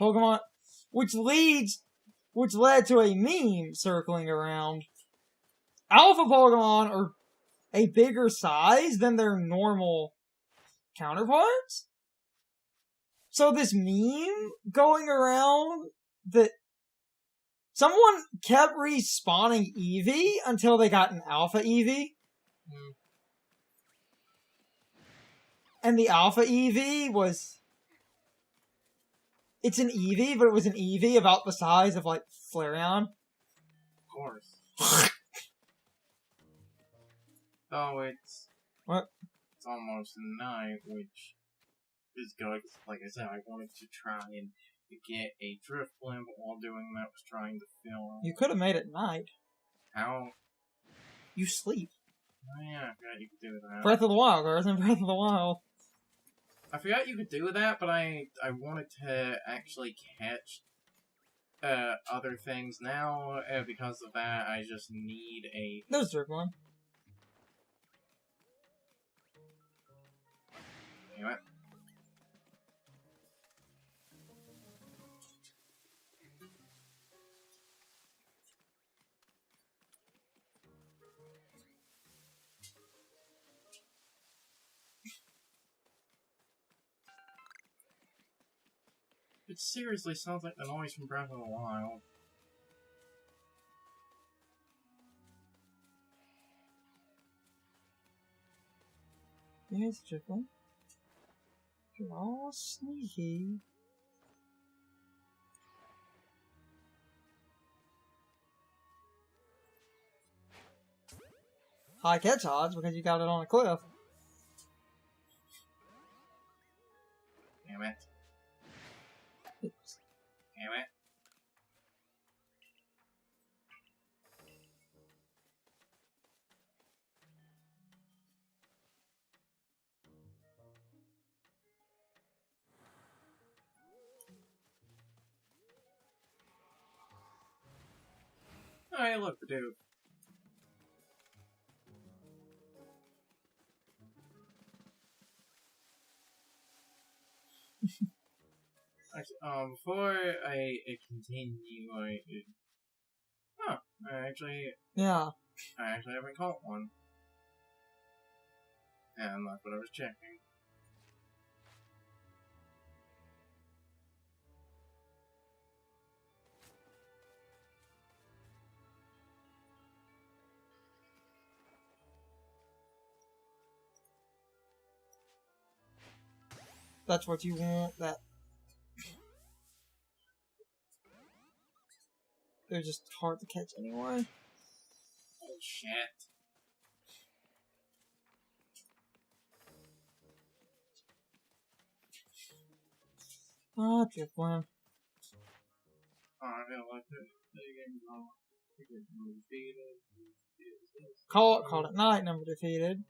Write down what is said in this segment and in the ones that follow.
Pokemon, which led to a meme circling around. Alpha Pokemon are a bigger size than their normal counterparts. So this meme going around that someone kept respawning Eevee until they got an Alpha Eevee. Mm. And the Alpha Eevee was... It's an Eevee, but it was an Eevee about the size of, like, Flareon. Of course. Oh, it's... What? It's almost night, which is good. Like I said, I wanted to try and get a drift blimp while doing that, was trying to film. You could have made it night. How? You sleep. Oh yeah, I forgot you could do that. Breath of the Wild, Carson. Breath of the Wild. I forgot you could do that, but I wanted to actually catch other things now. Because of that, I just need a... There's Drift one. Damn it. It seriously sounds like the noise from Breath of the Wild. Here's Drift one. You're all sneaky. High catch odds because you got it on a cliff. Damn it. Oops. Damn it. Oh, hey, look, the dude. Actually, before I continue, I actually haven't caught one. And that's what I was checking. That's what you want. That they're just hard to catch anyway. Oh shit. Ah, Drift one. Oh, I feel like it. Call it night, number defeated.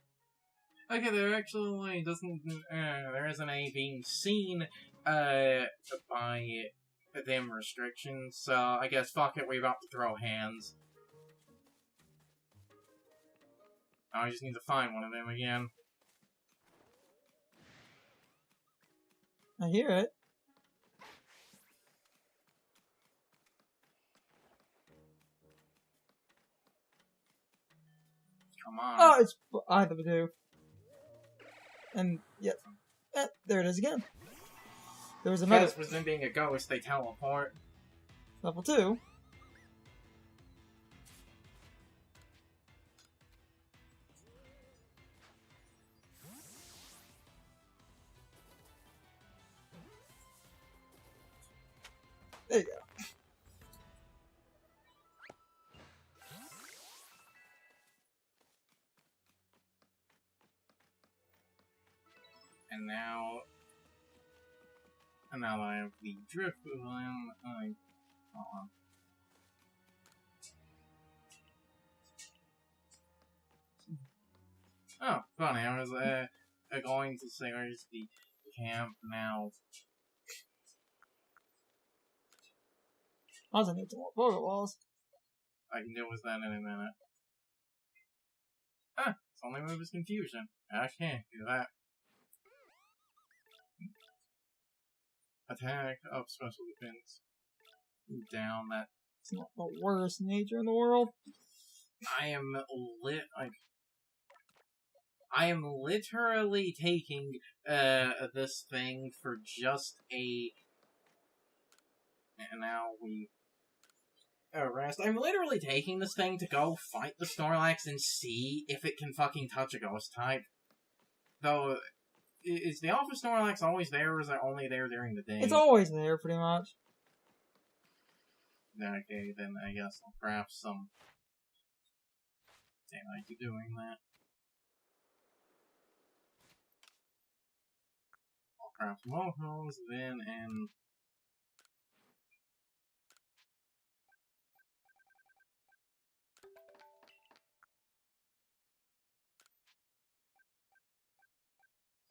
Okay, there actually there isn't any being seen, by them restrictions, so I guess fuck it, we're about to throw hands. I just need to find one of them again. I hear it. Come on. Oh, it's either the two. And yep, there it is again. There was another Because presenting a ghost, they teleport. level 2. There you go. And now that I have the drift with him, oh, funny, I was going to say where's the camp now. I also need some more Pokeballs. I can deal with that in a minute. Ah, its only move is confusion. I can't do that. attack, up special defense, down. That It's not the worst nature in the world. I am literally taking this thing for just a. And now we rest. I'm literally taking this thing to go fight the Snorlax and see if it can fucking touch a ghost type. Though, is the Alpha Snorlax always there, or is it only there during the day? It's always there, pretty much. Okay, then I guess I'll craft some. Damn, I keep doing that. I'll craft some Mohos, then, and.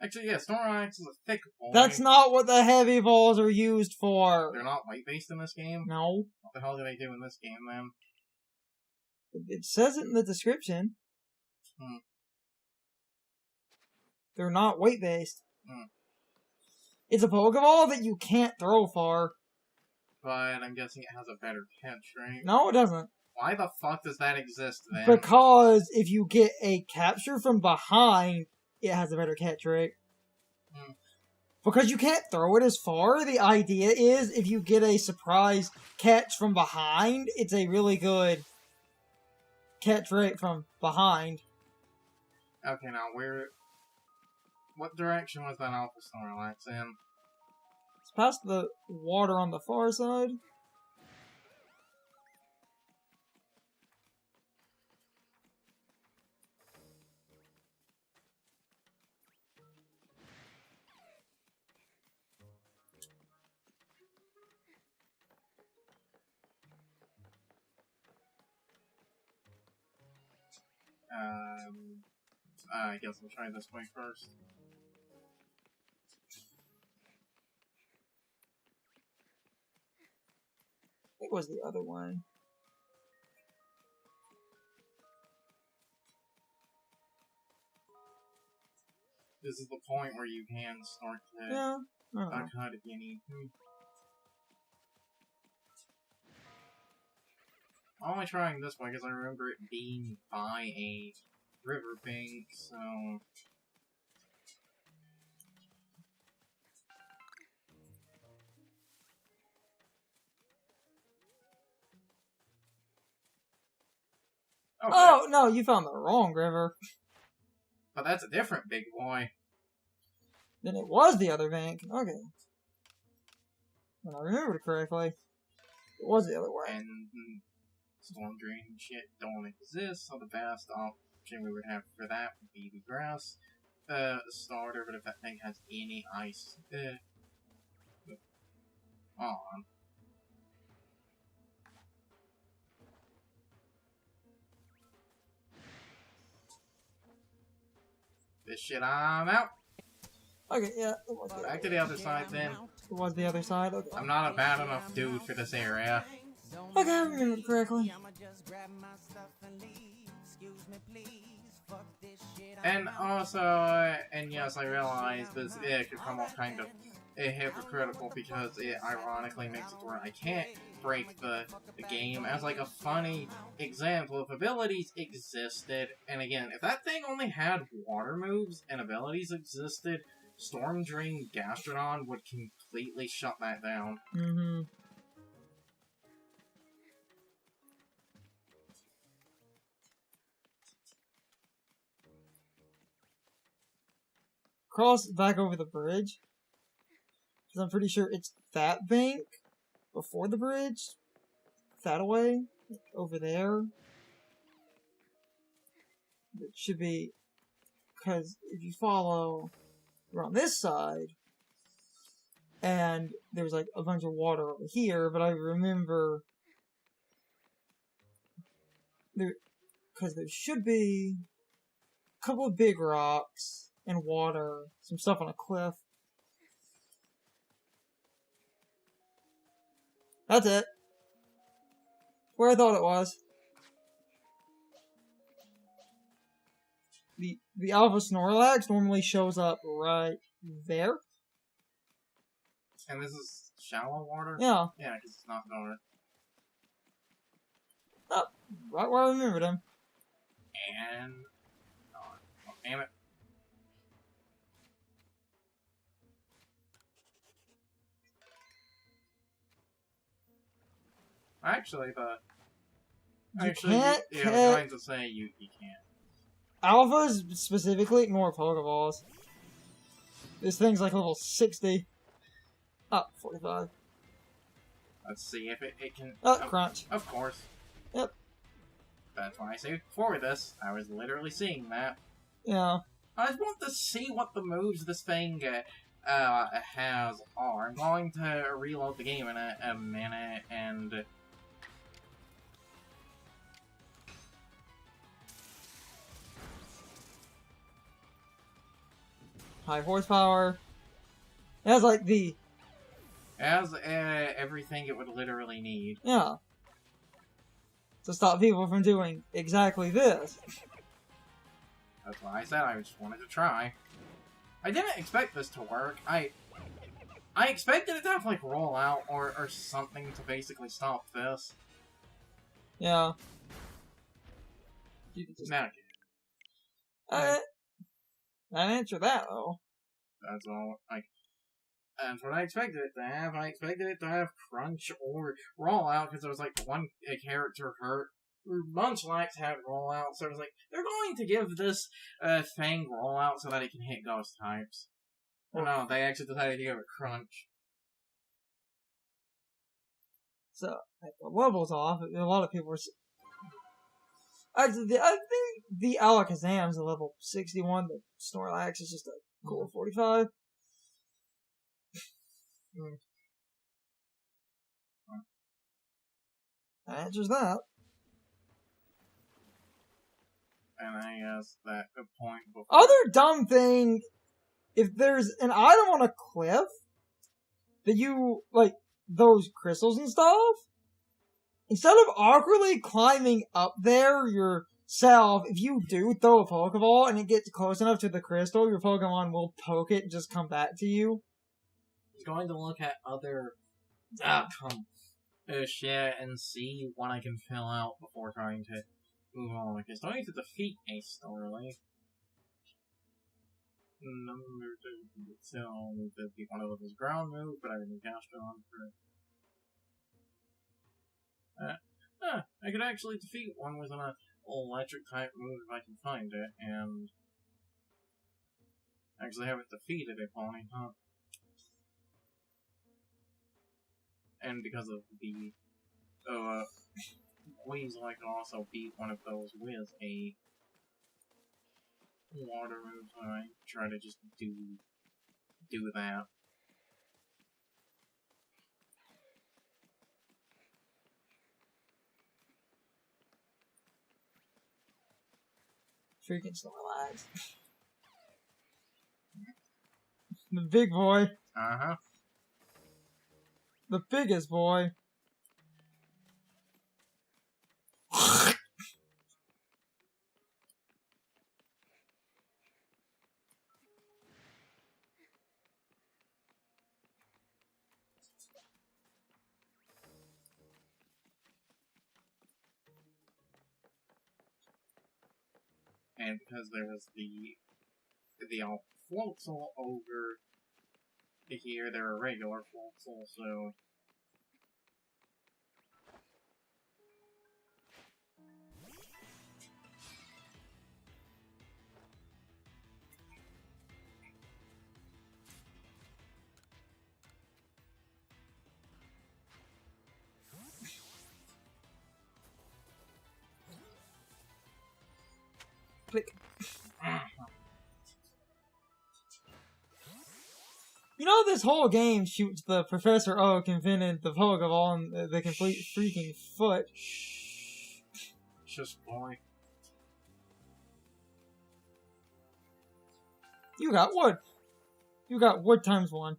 Actually, yeah, Snorlax is a thick boy. That's not what the heavy balls are used for. They're not weight-based in this game? No. What the hell do they do in this game, then? It says it in the description. They're not weight-based. It's a Pokeball that you can't throw far. But I'm guessing it has a better catch, right? No, it doesn't. Why the fuck does that exist, then? Because if you get a capture from behind, it has a better catch rate. Because you can't throw it as far, the idea is if you get a surprise catch from behind, it's a really good catch rate from behind. Okay, now what direction was that Alpha Snorlax in? It's past the water on the far side. I guess I'll try this way first. It was the other way. This is the point where you can start to cut if you need to. I'm only trying this way because I remember it being by a riverbank, so... Okay. Oh, no, you found the wrong river. But that's a different big boy. Then it was the other bank. Okay. When I remembered correctly, it was the other way. And storm drain and shit don't exist, so the best option we would have for that would be the grass starter, but if that thing has any ice, on. This shit, I'm out. Okay, yeah. It was Back to the other side then. It was the other side. Okay. I'm not a bad enough dude for this area. Okay, I remembered correctly. And also, and yes, I realize this could come off kind of hypocritical because it ironically makes it where I can't break the game as like a funny example. If abilities existed, and again, if that thing only had water moves and abilities existed, Storm Drain Gastrodon would completely shut that down. Cross back over the bridge. Because I'm pretty sure it's that bank before the bridge. That away. Over there. It should be... Because if you follow... We're on this side. And there's like a bunch of water over here. But I remember... Because there should be... a couple of big rocks. And water. Some stuff on a cliff. That's it. Where I thought it was. The Alpha Snorlax normally shows up right there. And this is shallow water? Yeah. Yeah, because it's not dark. Oh, right where I remembered him. And... Oh, damn it. Actually, You can't yeah, I was going to say you can't. Alphas specifically ignore Pokeballs. This thing's like level 60. Oh, 45. Let's see if it can... Oh, crunch. Of course. Yep. That's why I say before this, I was literally seeing that. Yeah. I just want to see what the moves this thing has are. I'm going to reload the game in a minute, and... High horsepower. It has like the... It has everything it would literally need. Yeah. To stop people from doing exactly this. That's why I said I just wanted to try. I didn't expect this to work. I expected it to have, like, roll out or something to basically stop this. Yeah. You could just... Now, That answer that, though. that's all. Like, that's what I expected it to have. I expected it to have crunch or roll out because it was like one character hurt. Munchlax had roll out, so it was like they're going to give this thing roll out so that it can hit ghost types. Oh no, they actually decided to give it crunch. So, at the levels off, a lot of people were... I think the Alakazam's a level 61, the Snorlax is just a cool 45. That answers that. And I guess that the point before... Other dumb thing, if there's an item on a cliff that you, like, those crystals and stuff, instead of awkwardly climbing up there yourself, if you do throw a Pokeball and it gets close enough to the crystal, your Pokemon will poke it and just come back to you. He's going to look at other shit and see what I can fill out before trying to move on. Like, it's going to defeat a Starly. Number 2, so to be one of his ground moves, but I didn't cast it on for I could actually defeat one with an electric type move if I can find it, and actually haven't defeated a pony, huh? And because of the Weasel, I can also beat one of those with a water move, so I try to just do that. Freaking Snorlax. The big boy. Uh-huh. The biggest boy. And because there was the Floatzel over here, they're a regular Floatzel, so... Click. You know, this whole game shoots the Professor Oak invented the Pokeball and the complete freaking foot. Just boy. You got wood. You got wood times 1.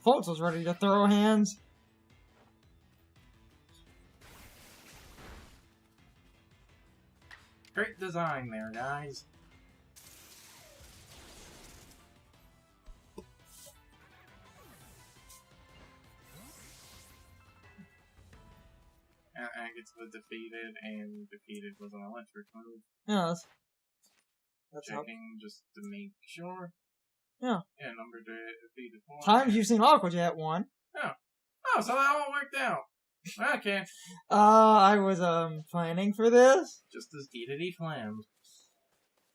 Floatzel's ready to throw hands. Great design there, guys. it's the defeated, and defeated was an electric move. Yes. That's how. Checking just to make sure. Yeah. Yeah, number defeated 1. Times you've seen Aqua Jet 1. Yeah. Oh, so that all worked out. Okay. I was, planning for this. Just as deedity planned.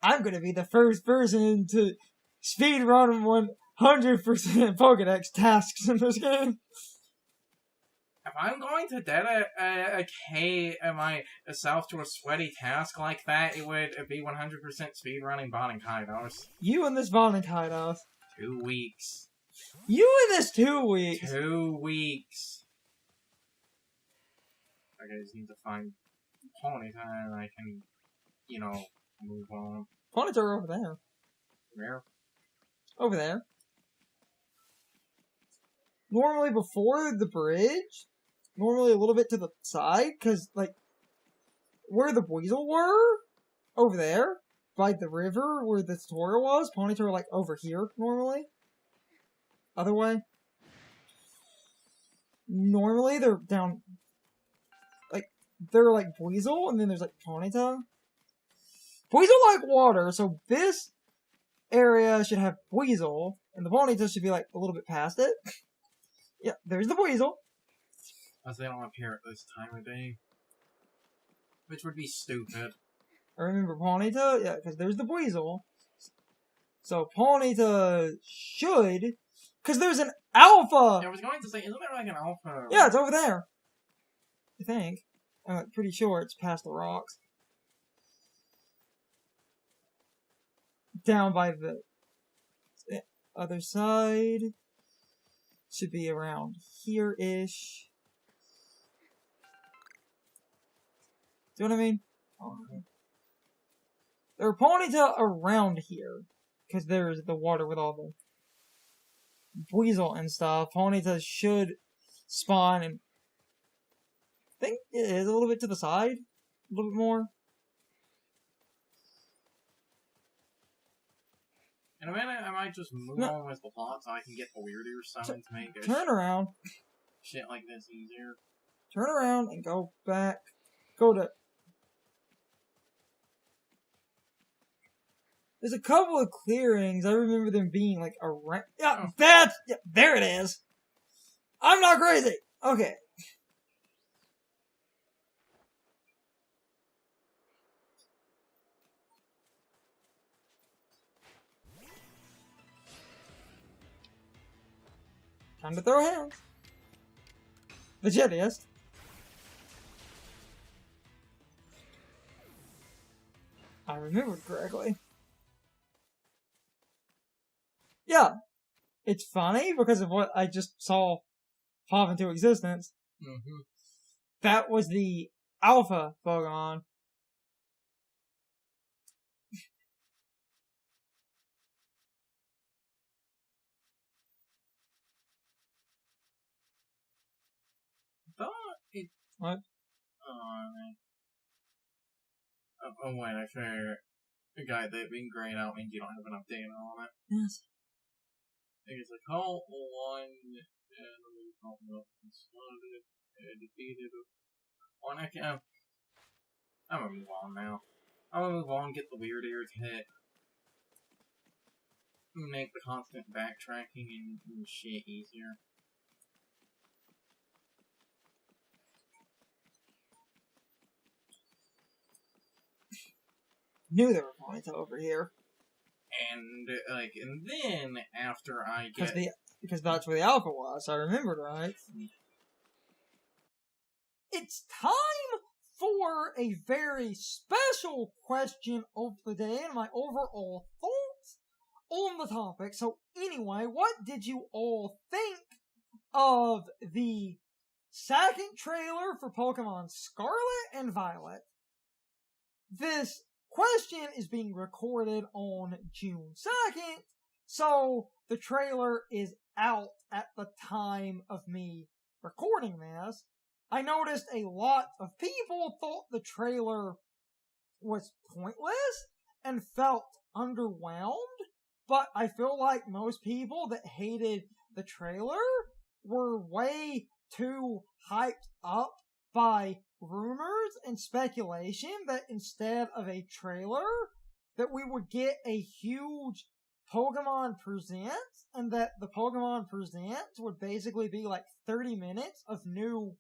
I'm gonna be the first person to speedrun 100% Pokedex tasks in this game. If I'm going to dedicate myself to a sweaty task like that, it would be 100% speedrunning Bon and Kaidos. You and this Bon and Kaidos. 2 weeks. You and this 2 weeks. 2 weeks. Okay, I just need to find Ponyta and I can, move on. Ponyta are over there. Where? Over there. Normally before the bridge, normally a little bit to the side, because, where the Weasel were, over there, by the river where the tutorial was, Ponyta are, over here, normally. Other way. Normally, they're down, they're Weasel, and then there's, Ponyta. Weasel like water, so this area should have Weasel, and the Ponyta should be, a little bit past it. Yeah, there's the Weasel. As they don't appear at this time of day. Which would be stupid. I remember Ponyta, yeah, because there's the Weasel. So Ponyta should, because there's an Alpha! Yeah, I was going to say, isn't there an Alpha? Yeah, it's over there. I think. I'm pretty sure it's past the rocks. Down by the other side. Should be around here-ish. Do you know what I mean? There are Ponyta around here. Because there's the water with all the Weasel and stuff. Ponyta should spawn and I think it is a little bit to the side. A little bit more. In a minute, I might just move on with the plot so I can get the weirder summon to make it Turn around. shit like this easier. Turn around and go back. Go to... There's a couple of clearings. I remember them being around... Yeah, that's... Yeah, there it is. I'm not crazy. Okay. Time to throw hands. The jettiest. I remembered correctly. Yeah. It's funny because of what I just saw pop into existence. Mm-hmm. That was the Alpha Pokemon. What? Oh wait, I swear. The guy that being grayed out means you don't have an update on it. Yes. It's call 1 enemy started defeated. One I'm gonna move on now. I'm gonna move on, get the weird ear hit. Make the constant backtracking and shit easier. Knew there were Ponyta over here. And then after I get because that's where the Alpha was. I remembered right. It's time for a very special question of the day and my overall thoughts on the topic. So anyway, what did you all think of the second trailer for Pokemon Scarlet and Violet? This question is being recorded on June 2nd, so the trailer is out at the time of me recording this. I noticed a lot of people thought the trailer was pointless and felt underwhelmed, but I feel like most people that hated the trailer were way too hyped up by rumors and speculation that instead of a trailer, that we would get a huge Pokemon Presents, and that the Pokemon Presents would basically be like 30 minutes of new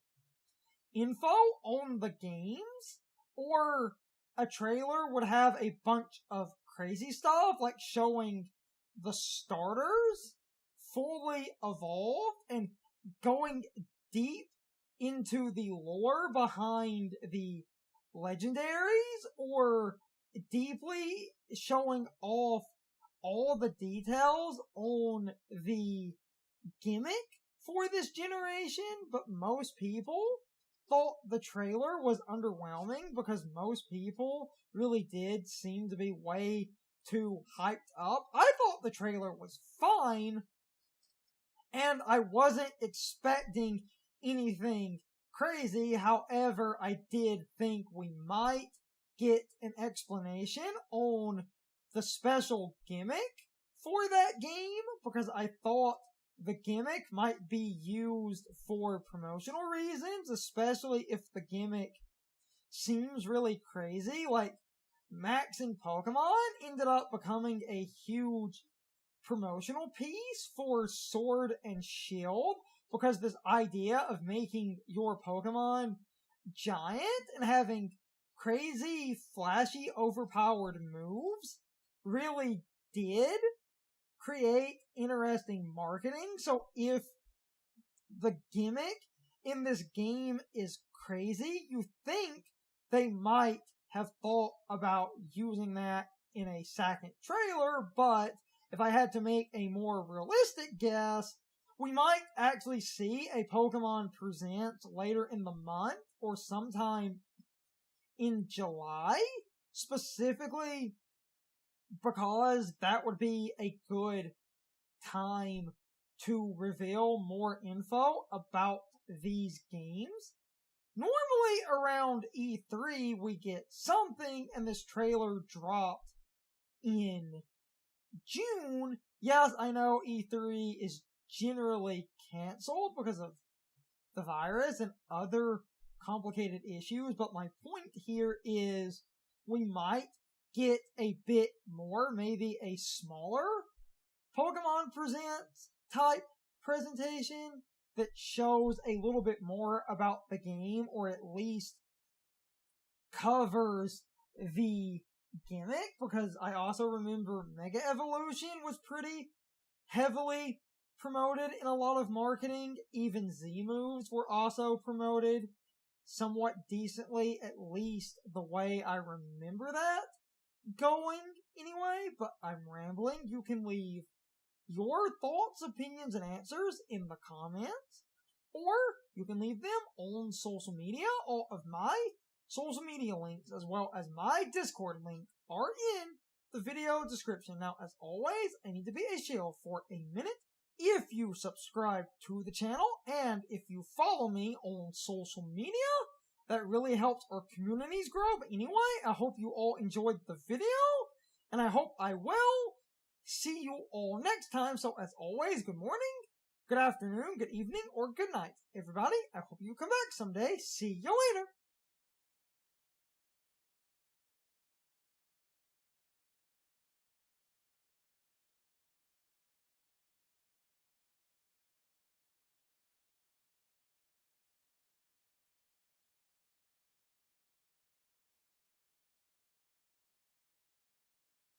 info on the games, or a trailer would have a bunch of crazy stuff, like showing the starters fully evolved and going deep into the lore behind the legendaries, or deeply showing off all the details on the gimmick for this generation. But most people thought the trailer was underwhelming because most people really did seem to be way too hyped up. I thought the trailer was fine, and I wasn't expecting anything crazy. However, I did think we might get an explanation on the special gimmick for that game, because I thought the gimmick might be used for promotional reasons, especially if the gimmick seems really crazy. Like, maxing Pokemon ended up becoming a huge promotional piece for Sword and Shield, because this idea of making your Pokemon giant and having crazy, flashy, overpowered moves really did create interesting marketing. So if the gimmick in this game is crazy, you think they might have thought about using that in a second trailer, but if I had to make a more realistic guess, we might actually see a Pokemon Presents later in the month, or sometime in July, specifically because that would be a good time to reveal more info about these games. Normally around E3 we get something, and this trailer dropped in June. Yes, I know E3 is generally cancelled because of the virus and other complicated issues, but my point here is we might get a bit more, maybe a smaller Pokemon Presents type presentation that shows a little bit more about the game, or at least covers the gimmick, because I also remember Mega Evolution was pretty heavily promoted in a lot of marketing. Even Z-moves were also promoted somewhat decently, at least the way I remember that going anyway. But I'm rambling. You can leave your thoughts, opinions, and answers in the comments, or you can leave them on social media. All of my social media links, as well as my Discord link, are in the video description. Now, as always, I need to be a shill for a minute. If you subscribe to the channel, and if you follow me on social media, that really helps our communities grow. But anyway, I hope you all enjoyed the video, and I hope I will see you all next time. So as always, good morning, good afternoon, good evening, or good night, everybody. I hope you come back someday. See you later.